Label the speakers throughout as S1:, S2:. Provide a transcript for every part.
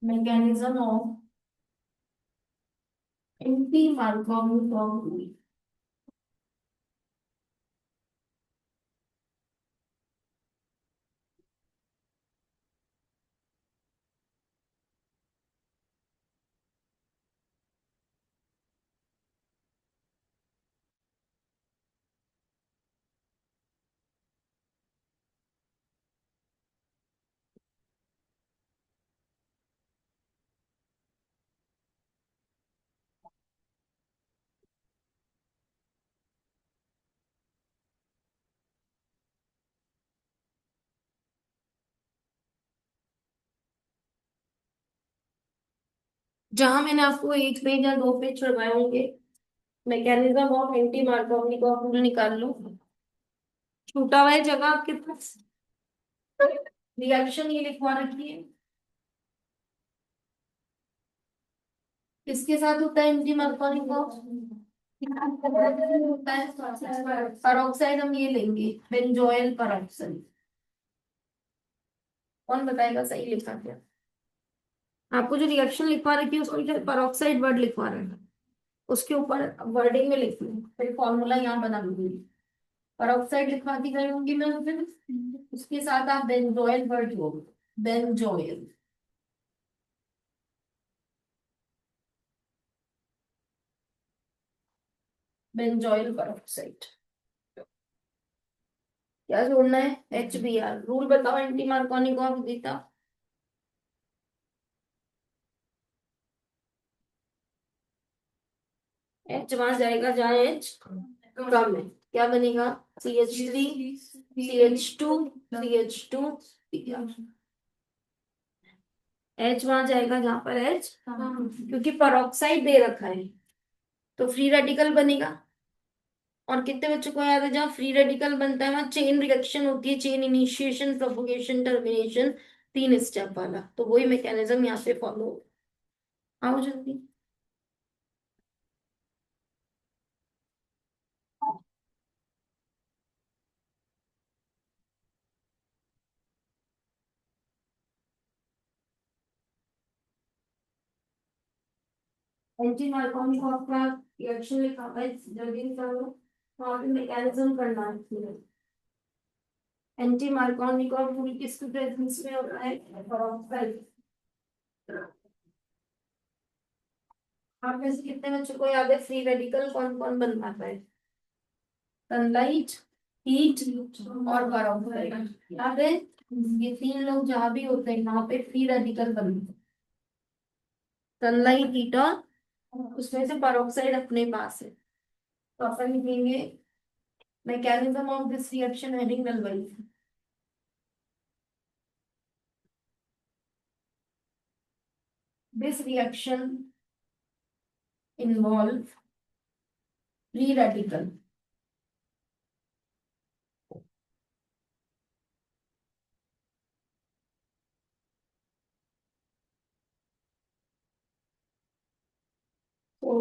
S1: mechanism of anti-Markov rule. जहां मैंने आपको एक पेज या दो पेज छुड़वाए होंगे, मैकेनिज्म ऑफ एंटी मार्कोव का रूल निकाल लो। छूटा हुआ है जगह आपके पास, रिएक्शन ये लिखवा रखी है। किसके साथ होता है एंटी मार्कोव का? होता है पेरोक्साइड, हम ये लेंगे बेंजोइल पेरोक्साइड। कौन बताएगा सही लिखा क्या? आपको जो रिएक्शन लिखवा रखी है उसको पेरोक्साइड वर्ड लिखवा रहे हैं, उसके ऊपर वर्डिंग में लिख लूँ, फिर फॉर्मूला यहाँ बना लूंगी। पेरोक्साइड लिखवा दी गई होंगी मैं, फिर उसके साथ आप बेंजोइल वर्ड जोड़ो। Benzoyl, benzoyl peroxide. क्या जोड़ना है? HBr। रूल बताओ एंटी मार्कोनी को आप देता। H वहां जाएगा जहाँ H कम है, क्या बनेगा? CH3 CH2 CH2 H वहां जाएगा जहां पर H, क्योंकि पेरोक्साइड दे रखा है तो फ्री रेडिकल बनेगा। और कितने बच्चों को याद है जहाँ फ्री रेडिकल बनता है वहां चेन रिएक्शन होती है, chain initiation propagation termination, 3 step वाला। तो वही मैकेनिज्म यहाँ पे फॉलो हो। आओ जल्दी। एंटी मार्कोनी को आपका रिएक्शन लिखा हुआ है, जल्दी निकालो। वहां पे मैकेनिज्म करना है। एंटी मार्कोनी का रूल किसके प्रेजेंस में होता है? पेरोक्साइड। आप में से कितने बच्चों को याद है फ्री रेडिकल कौन कौन बनवाता है? सनलाइट, हीट और पेरोक्साइड। याद है? ये 3 लोग जहां भी होते हैं वहां पे फ्री रेडिकल बनते हैं। सनलाइट, हीट और उसमें से पेरोक्साइड अपने पास है। तो अपन लिखेंगे mechanism of this reaction heading डलवाई। This reaction involve free radical. तो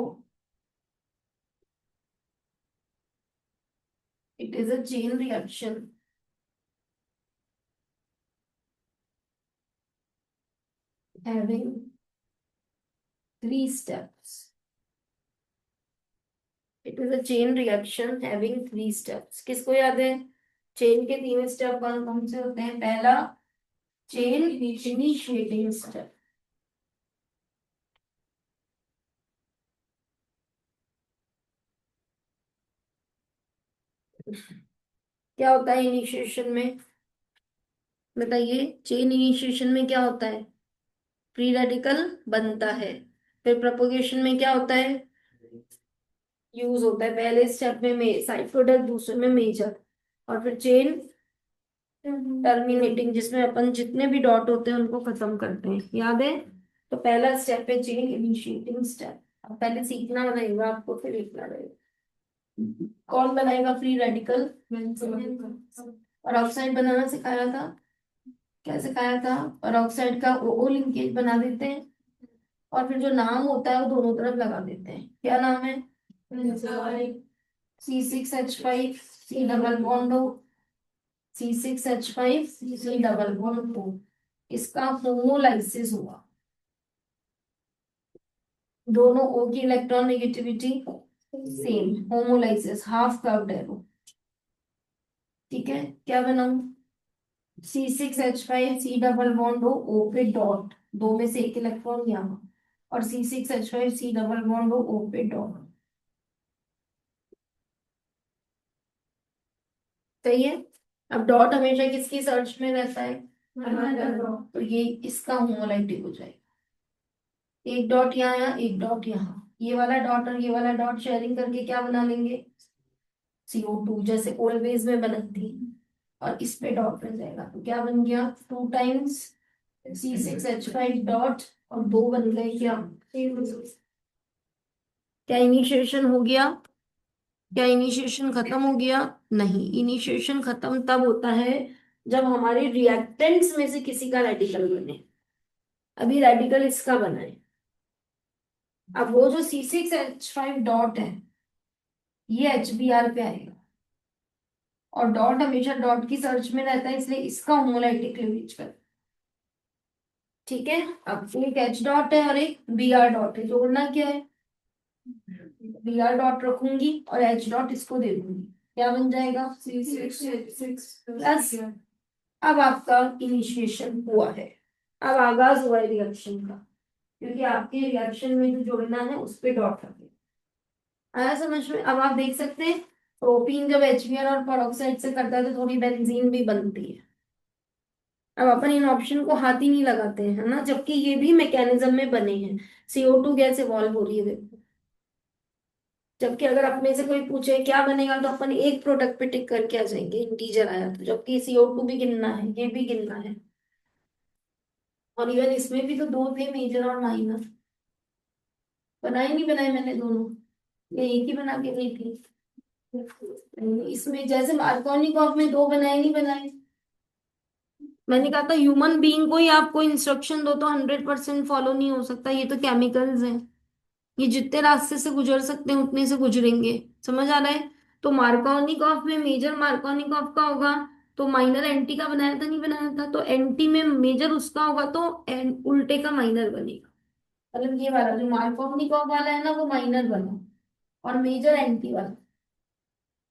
S1: it is a chain reaction having 3 steps. It is a chain reaction having 3 steps. किसको याद है? चेन के 3 स्टेप कौन कौन से होते हैं? पहला, चेन इनिशिएटिंग स्टेप। क्या होता है इनिशिएशन में? बताइए, चेन इनिशिएशन में क्या होता है? फ्री रेडिकल बनता है। फिर प्रोपोगेशन में क्या होता है? यूज होता है पहले स्टेप में साइड प्रोडक्ट, दूसरे में मेजर, और फिर चेन टर्मिनेटिंग जिसमें अपन जितने भी डॉट होते हैं उनको खत्म करते हैं। याद है? तो पहला स्टेप है चेन इनिशिएटिंग स्टेप। अब पहले सीखना रहेगा आपको, फिर लिखना रहेगा। कौन बनाएगा फ्री रेडिकल? और ऑक्साइड बनाना सिखाया था। क्या सिखाया था? और ऑक्साइड का ओ लिंकेज बना देते हैं, और फिर जो नाम होता है वो दोनों तरफ लगा देते हैं। क्या नाम है? C6H5 C डबल बॉन्ड हो, C6H5 C डबल बॉन्ड हो, इसका होमोलाइसिस हुआ। दोनों O की electronegativity same, homolysis, half curved arrow. ठीक है, क्या बनाऊं? C6H5 C डबल बॉन्ड हो O पे डॉट, दो में से एक इलेक्ट्रॉन यहाँ, और C6H5 C डबल बॉन्ड हो O पे डॉट। सही है। अब डॉट हमेशा किसकी सर्च में रहता है? तो ये इसका होमोलाइटिक हो जाएगा। एक डॉट यहाँ, एक डॉट यहाँ, ये वाला डॉट और ये वाला डॉट शेयरिंग करके क्या बना लेंगे? CO2, जैसे ऑलवेज में बनती है। और इस पे डॉट रह जाएगा, तो क्या बन गया? 2 टाइम्स C6H5 डॉट, और दो बन गए क्या? क्या इनिशिएशन हो गया? क्या इनिशिएशन खत्म हो गया? नहीं, इनिशिएशन खत्म तब होता है जब हमारे रिएक्टेंट्स में से किसी का रेडिकल बने। अभी रेडिकल इसका बना है। अब वो जो C6H5 डॉट है, ये HBr पे आएगा, और डॉट हमेशा डॉट की सर्च में रहता है, इसलिए इसका होमोलाइटिक क्लीवेज कर। ठीक है। अब एक H डॉट है और एक Br डॉट है, जोड़ना क्या है? Br डॉट रखूंगी और H डॉट इसको दे दूंगी, क्या बन जाएगा? प्लस, अब आपका इनिशिएशन हुआ है, अब आगाज हुआ है रिएक्शन का, क्योंकि आपके रिएक्शन में जो जोड़ना है उस पे डॉट रखें। आया समझ में? अब आप देख सकते हैं, प्रोपीन जब HBr और पेरोक्साइड से करता है तो थोड़ी बेंजीन भी बनती है। अब अपन इन ऑप्शन को हाथ ही नहीं लगाते हैं, है ना, जबकि ये भी मैकेनिज्म में बने हैं। CO2 गैस इवॉल्व हो रही है, देखो। जबकि अगर अपने से कोई पूछे क्या बनेगा, तो अपन एक प्रोडक्ट पे टिक करके आ जाएंगे, इंटीजर आया तो, जबकि CO2 भी गिनना है, ये भी गिनना है। और इवन इसमें भी तो दो थे, मेजर और माइनर। बनाए नहीं बनाए मैंने दोनों, या एक ही बना के गई थी? इसमें जैसे मार्कोनिकॉफ में दो बनाए, नहीं बनाए? मैंने कहा था ह्यूमन बीइंग को ही आपको इंस्ट्रक्शन दो तो 100% फॉलो नहीं हो सकता, ये तो केमिकल्स हैं। ये जितने रास्ते से गुजर सकते हैं उतने से गुजरेंगे। समझ आ रहा है? तो मार्कोनिकॉफ में मेजर मार्कोनिकॉफ का होगा, तो माइनर एंटी का बनाया था, नहीं बनाया था? तो एंटी में मेजर उसका होगा, तो उल्टे का माइनर बनेगा। मतलब ये वाला जो मार्कोनिकॉफ वाला है ना, वो माइनर बना, और मेजर एंटी वाला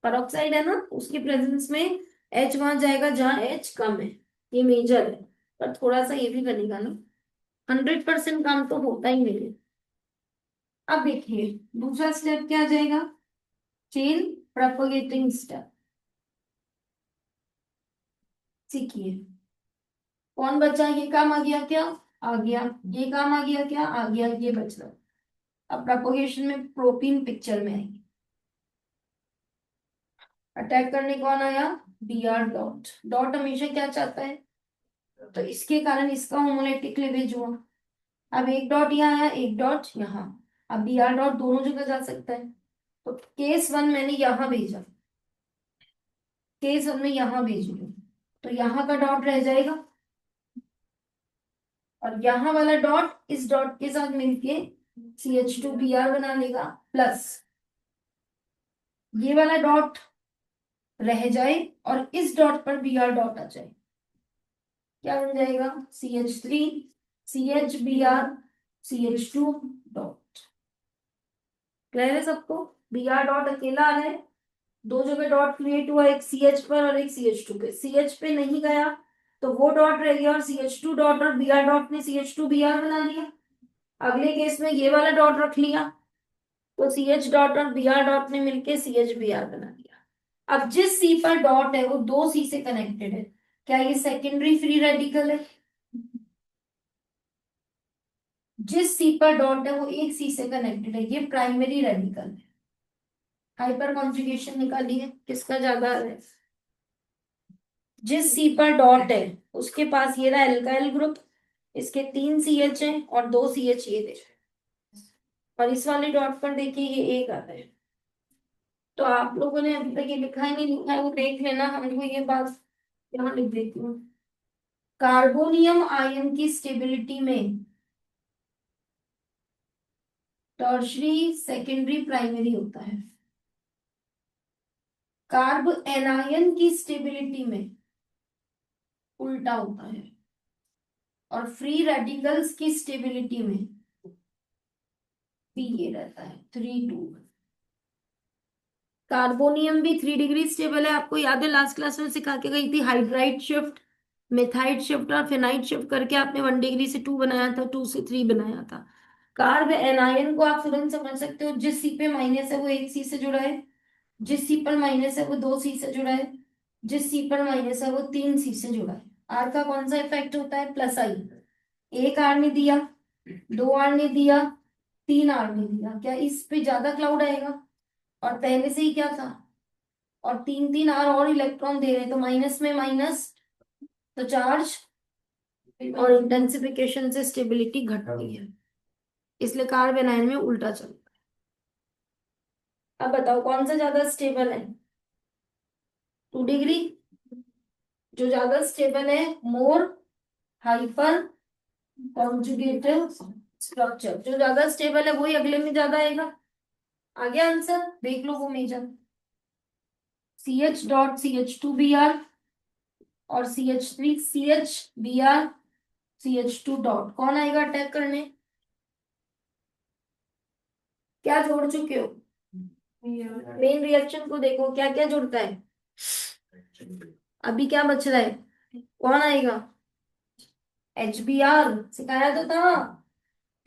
S1: पेरोक्साइड है ना, उसकी प्रेजेंस में H वहां जाएगा जहां H कम है, ये मेजर है। पर थोड़ा सा ये भी बनेगा ना, 100% काम तो होता ही नहीं है। अब देखिए, दूसरा स्टेप क्या आ जाएगा? Chain propagating step. सीखिए, कौन बचा? ये काम आ गया क्या? आ गया। ये काम आ गया क्या? आ गया। ये बच रहा। अब प्रोपगेशन में प्रोटीन पिक्चर में आएगी। अटैक करने कौन आया? Br dot. डॉट हमेशा क्या चाहता है? तो इसके कारण इसका होमोलैटिक क्लीवेज हुआ। अब एक डॉट यहाँ आया, एक डॉट यहाँ। अब Br डॉट दोनों जगह जा सकता है, तो केस वन मैंने यहाँ भेजा, केस वन में यहाँ भेजूंगी, तो यहाँ का डॉट रह जाएगा, और यहाँ वाला डॉट इस डॉट के साथ मिलके CH2Br बना लेगा, प्लस ये वाला डॉट रह जाए और इस डॉट पर Br डॉट आ जाए, क्या बन जाएगा? CH3 CHBr CH2 dot. Clear है सबको? Br डॉट अकेला है, दो जगह डॉट क्रिएट हुआ, एक CH पर और एक CH2 पे। CH पे नहीं गया तो वो डॉट रह गया, और CH2 डॉट और Br डॉट ने CH2Br बना लिया। अगले केस में ये वाला डॉट रख लिया, तो CH डॉट और Br डॉट ने मिलके CHBr बना लिया। अब जिस C पर डॉट है वो दो C से कनेक्टेड है, क्या ये सेकेंडरी फ्री रेडिकल है? जिस C पर डॉट है वो एक C से कनेक्टेड है, ये प्राइमरी रेडिकल है। हाइपर कॉन्जुगेशन निकालिए, किसका ज्यादा है? जिस C पर डॉट है उसके पास ये रहा एल्काइल ग्रुप, इसके 3 CH हैं और 2 CH ये दे, और इस वाले डॉट पर देखिए ये एक आता है। तो आप लोगों ने अभी तक ये लिखा है नहीं लिखा है वो देख लेना, हमको ये बात यहाँ लिख देती हूँ। कार्बोनियम आयन की स्टेबिलिटी में टर्शरी सेकेंडरी प्राइमरी होता है, कार्ब एनायन की स्टेबिलिटी में उल्टा होता है, और फ्री रेडिकल्स की स्टेबिलिटी में पी ये रहता है 3 2। कार्बोनियम भी 3 डिग्री स्टेबल है। आपको याद है लास्ट क्लास में सिखा के गई थी, हाइड्राइड शिफ्ट, मेथाइड शिफ्ट और फेनाइड शिफ्ट करके आपने 1 डिग्री से 2 बनाया था, 2 से 3 बनाया था। कार्ब एनायन को आप तुरंत समझ सकते हो, जिस सी पे माइनस है वो 1 सी से जुड़ा है, जिस सी पर माइनस है वो 2 सी से जुड़ा है, जिस सी पर माइनस है वो 3 सी से जुड़ा है। आर का कौन सा इफेक्ट होता है? प्लस आई। एक आर नहीं दिया, 2 आर नहीं दिया, 3 आर नहीं दिया, क्या इस पे ज्यादा क्लाउड आएगा? और पहले से ही क्या था, और 3 3 आर और इलेक्ट्रॉन दे रहे हैं, तो माइनस में माइनस, तो चार्ज, और इंटेंसिफिकेशन से स्टेबिलिटी घटती है, इसलिए कार्बन आयन में उल्टा चलता है। अब बताओ कौन सा ज्यादा स्टेबल है? 2 डिग्री। जो ज्यादा स्टेबल है, मोर हाइपर कॉन्जुगेटेड स्ट्रक्चर, जो ज्यादा स्टेबल है वही अगले में ज्यादा आएगा। आ गया आंसर, देख लो वो मेजर। CH.CH2Br और CH3CHBr CH2 कौन आएगा अटैक करने? क्या जोड़ चुके हो? मेन रिएक्शन को देखो क्या क्या जुड़ता है। अभी क्या बच रहा है? कौन आएगा? HBr, सिखाया तो था।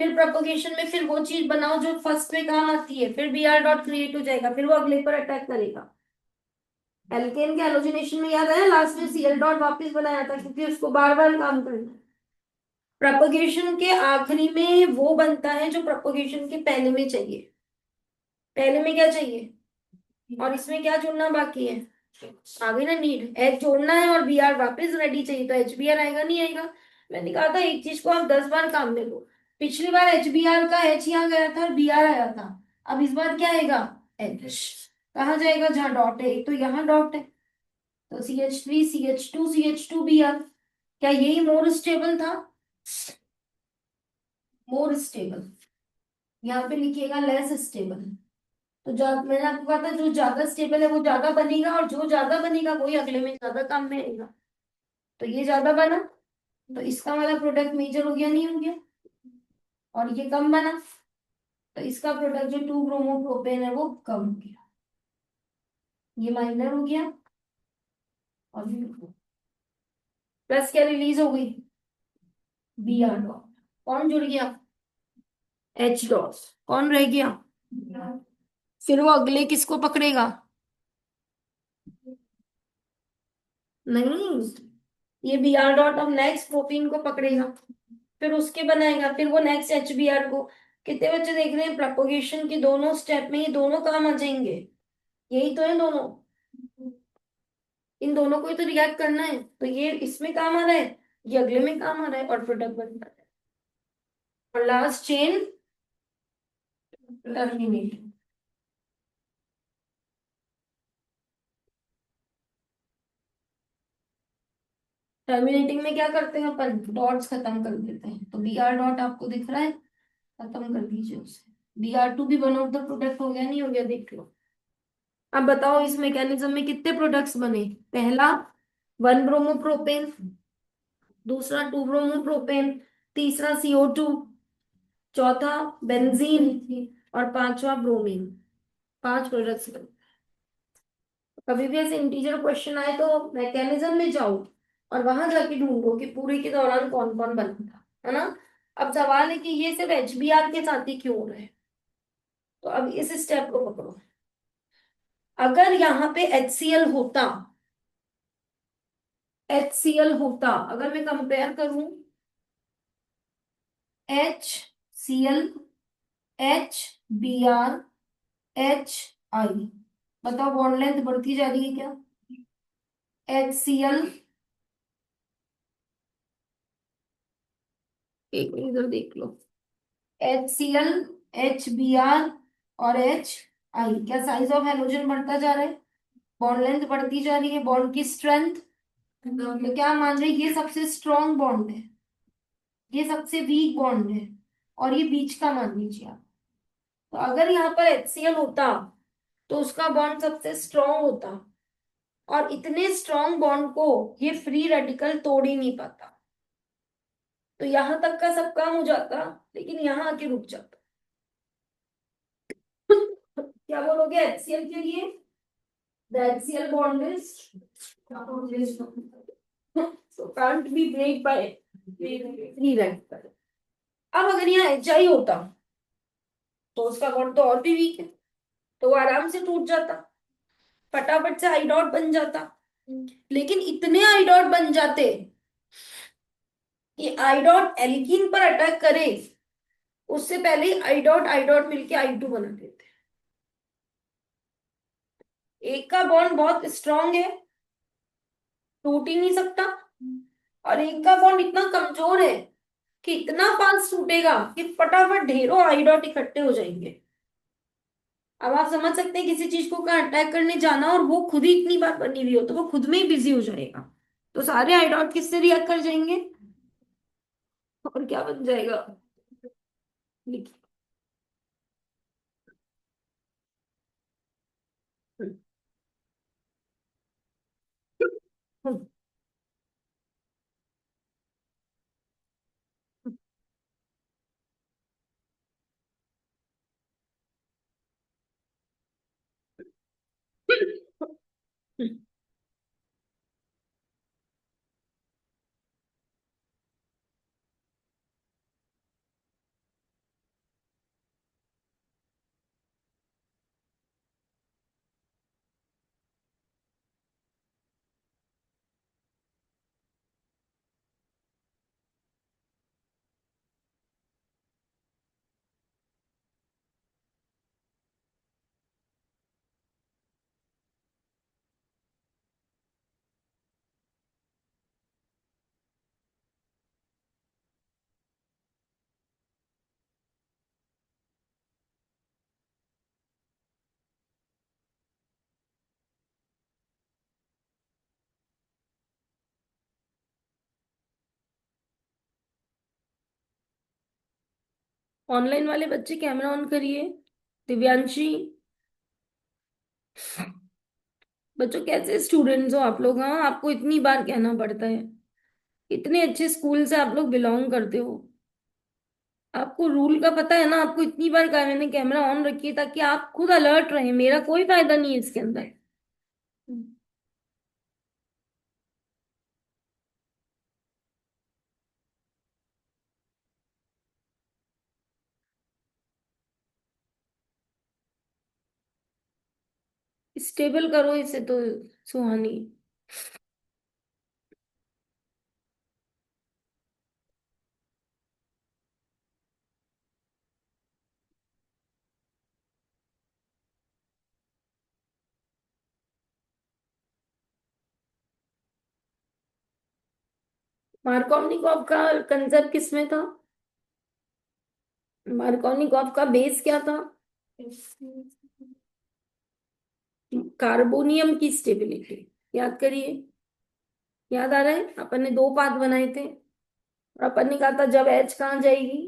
S1: फिर प्रोपोगेशन में फिर वो चीज बनाओ जो फर्स्ट में काम आती है, फिर Br डॉट क्रिएट हो जाएगा, फिर वो अगले पर अटैक करेगा। एल्केन के हेलोजिनेशन में याद आया, लास्ट में Cl डॉट वापिस बनाया था क्योंकि उसको बार बार काम करना है। प्रोपोगेशन के आखिरी में वो बनता है जो प्रोपोगेशन के पहले में चाहिए। पहले में क्या चाहिए, और इसमें क्या जोड़ना बाकी है? आ गई ना नीड, एच जोड़ना है और Br वापस रेडी चाहिए, तो HBr आएगा नहीं आएगा? मैंने कहा था एक चीज को आप 10 बार काम में लो। पिछली बार HBr का H यहाँ गया था और Br आया था, अब इस बार क्या आएगा? H कहाँ जाएगा? जहाँ डॉट है, एक तो यहाँ डॉट है, तो CH3CH2CH2Br। क्या यही मोर स्टेबल था? मोर स्टेबल, यहाँ पे लिखिएगा लेस स्टेबल। तो जो मैंने आपको कहा था जो ज्यादा स्टेबल है वो ज्यादा बनेगा, और जो ज्यादा बनेगा वही अगले में ज्यादा काम में आएगा। तो ये ज्यादा बना, तो इसका वाला प्रोडक्ट मेजर हो गया नहीं हो गया, और ये कम बना, तो इसका प्रोडक्ट जो 2 ब्रोमोप्रोपेन है वो कम हो गया, ये माइनर हो गया। और प्लस क्या रिलीज हो गई? Br dot. कौन जुड़ गया? H dot. कौन रह गया? फिर वो अगले किसको पकड़ेगा? नहीं, ये Br डॉट अब नेक्स्ट प्रोटीन को पकड़ेगा, फिर उसके बनाएगा, फिर वो नेक्स्ट HBr को। कितने बच्चे देख रहे हैं प्रोपोगेशन के दोनों स्टेप में ये दोनों काम आ जाएंगे, यही तो है दोनों, इन दोनों को ही तो रिएक्ट करना है, तो ये इसमें काम आ रहा है, ये अगले में काम आ रहा है, और प्रोडक्ट बन रहा है, और लास्ट चेन टर्मिनेट। टर्मिनेटिंग में क्या करते हैं अपन? डॉट्स खत्म कर देते हैं, तो Br डॉट आपको दिख रहा है, खत्म कर दीजिए उसे। Br2 भी वन ऑफ द प्रोडक्ट हो गया नहीं हो गया, देख लो। अब बताओ इस मैकेनिज्म में कितने प्रोडक्ट्स बने? पहला 1 ब्रोमोप्रोपेन, दूसरा 2 ब्रोमोप्रोपेन, तीसरा CO2, चौथा बेंजीन, और पांचवा ब्रोमीन। 5 प्रोडक्ट्स बने। कभी भी ऐसे इंटीजर क्वेश्चन आए तो मैकेनिज्म में जाओ और वहां जाके ढूंढो कि पूरे के दौरान कौन कौन बना था, है ना। अब सवाल है कि ये सिर्फ HBr के साथ ही क्यों हो रहा है, तो अब इस स्टेप को पकड़ो। अगर यहाँ पे HCl होता, अगर मैं कंपेयर करूं HCl, HBr, HI, बताओ बॉन्ड लेंथ बढ़ती जा रही है क्या? HCl, एक मिनट इधर देख लो, HCl, HBr और HI, क्या साइज ऑफ हेलोजन बढ़ता जा रहा है? बॉन्ड लेंथ बढ़ती जा रही है, बॉन्ड की स्ट्रेंथ, तो क्या मान रहे हैं? ये सबसे स्ट्रॉन्ग बॉन्ड है, ये सबसे वीक बॉन्ड है, और ये बीच का मान लीजिए आप। तो अगर यहाँ पर HCl होता तो उसका बॉन्ड सबसे स्ट्रॉन्ग होता, और इतने स्ट्रॉन्ग बॉन्ड को ये फ्री रेडिकल तोड़ ही नहीं पाता, तो यहां तक का सब काम हो जाता, लेकिन यहाँ आके रुक जाता। क्या बोलोगे HCl के लिए? The HCl bond is so can't be break by free radical. अब अगर यहाँ HI होता तो उसका बॉन्ड तो और भी वीक है, तो वो आराम से टूट जाता, फटाफट से आई डॉट बन जाता। लेकिन इतने आई डॉट बन जाते कि आई डॉट एल्कीन पर अटैक करे उससे पहले ही आई डॉट मिलके I2 बना देते। एक का बॉन्ड बहुत स्ट्रांग है, टूट ही नहीं सकता, और एक का बॉन्ड इतना कमजोर है कि इतना फास्ट टूटेगा कि फटाफट ढेरों आई डॉट इकट्ठे हो जाएंगे। अब आप समझ सकते हैं किसी चीज को कहाँ अटैक करने जाना और वो खुद ही इतनी बार बनी हुई हो तो वो खुद में ही बिजी हो जाएगा, तो सारे आई डॉट किससे रिएक्ट कर जाएंगे और क्या बन जाएगा? लिखिए। ऑनलाइन वाले बच्चे कैमरा ऑन करिए। दिव्यांशी, बच्चों कैसे स्टूडेंट्स हो आप लोग? हाँ, आपको इतनी बार कहना पड़ता है, इतने अच्छे स्कूल से आप लोग बिलोंग करते हो, आपको रूल का पता है ना, आपको इतनी बार कहा मैंने कैमरा ऑन रखिए ताकि आप खुद अलर्ट रहें, मेरा कोई फायदा नहीं है इसके अंदर। स्टेबल करो इसे तो, सुहानी। मार्कोवनिकॉफ का कंसेप्ट किसमें था? मार्कोवनिकॉफ का बेस क्या था? कार्बोनियम की स्टेबिलिटी। याद करिए, याद आ रहा है? अपन ने दो पाथ बनाए थे और अपन ने कहा था जब एच कहाँ जाएगी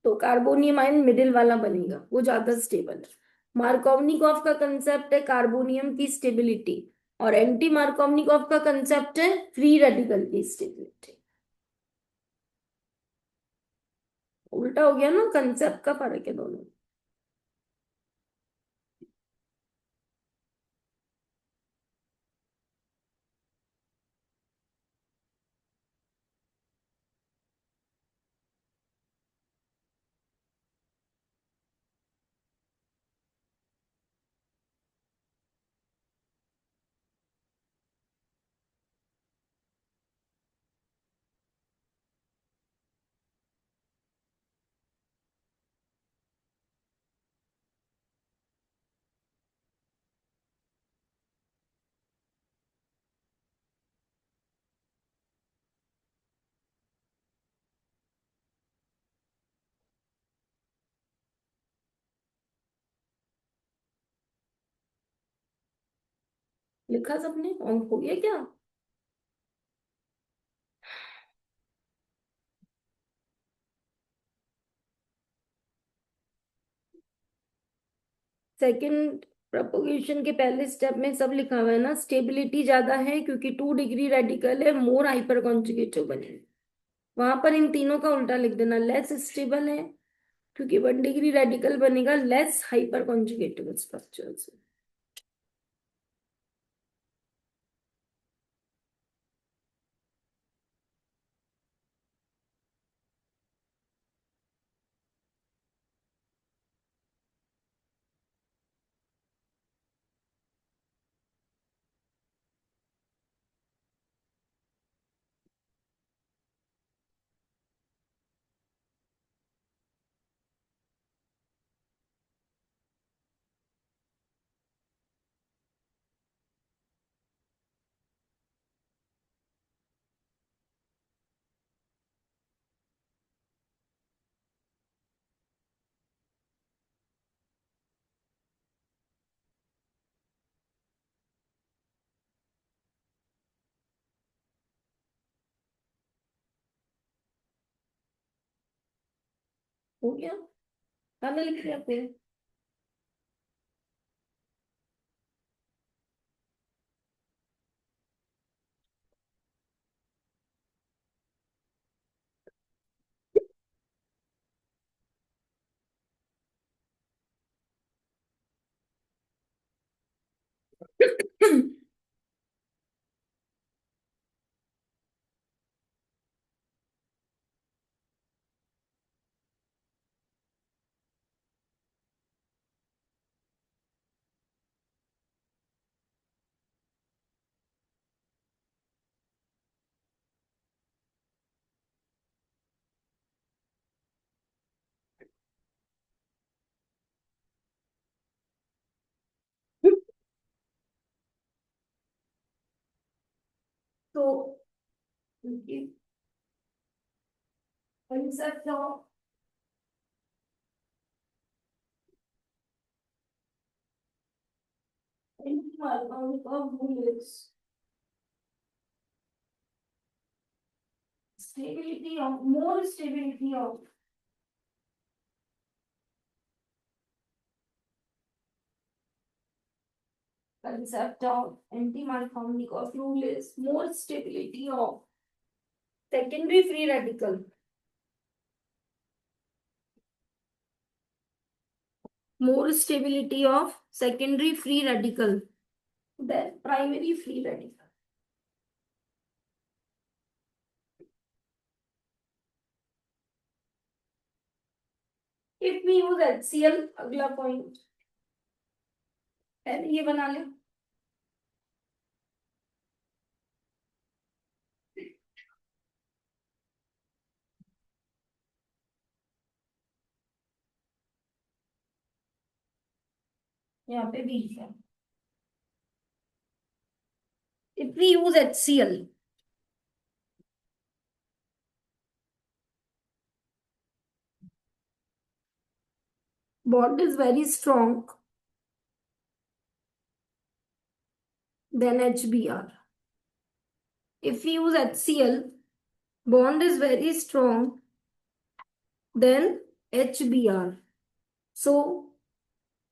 S1: तो कार्बोनियम आयन मिडिल वाला बनेगा, वो ज्यादा स्टेबल है। मार्कोवनिकॉफ का कंसेप्ट है कार्बोनियम की स्टेबिलिटी, और एंटी मार्कोवनिकॉफ का कंसेप्ट है फ्री रेडिकल की स्टेबिलिटी। उल्टा हो गया ना, कंसेप्ट का फर्क है दोनों। लिखा सबने और हो गया क्या? सेकंड प्रोपोगेशन के पहले स्टेप में सब लिखा हुआ है ना, स्टेबिलिटी ज्यादा है क्योंकि 2 डिग्री रेडिकल है, मोर हाइपर कॉन्जुगेटिव बने। वहां पर इन तीनों का उल्टा लिख देना, लेस स्टेबल है क्योंकि 1 डिग्री रेडिकल बनेगा लेस हाइपर कॉन्जुगेटेबल स्ट्रक्चर से। हो गया, खाना लिख लिया फिर। तो concept of anti-harmonic of bullets, stability of more stability of concept of anti-harmonic of rule is more stability of secondary free radical, more stability of secondary free radical than primary free radical. If we use HCl, अगला point पहले ये बना ले। यहाँ पे भी है। If we use HCl, bond is very strong than HBr. If we use HCl, bond is very strong than HBr. So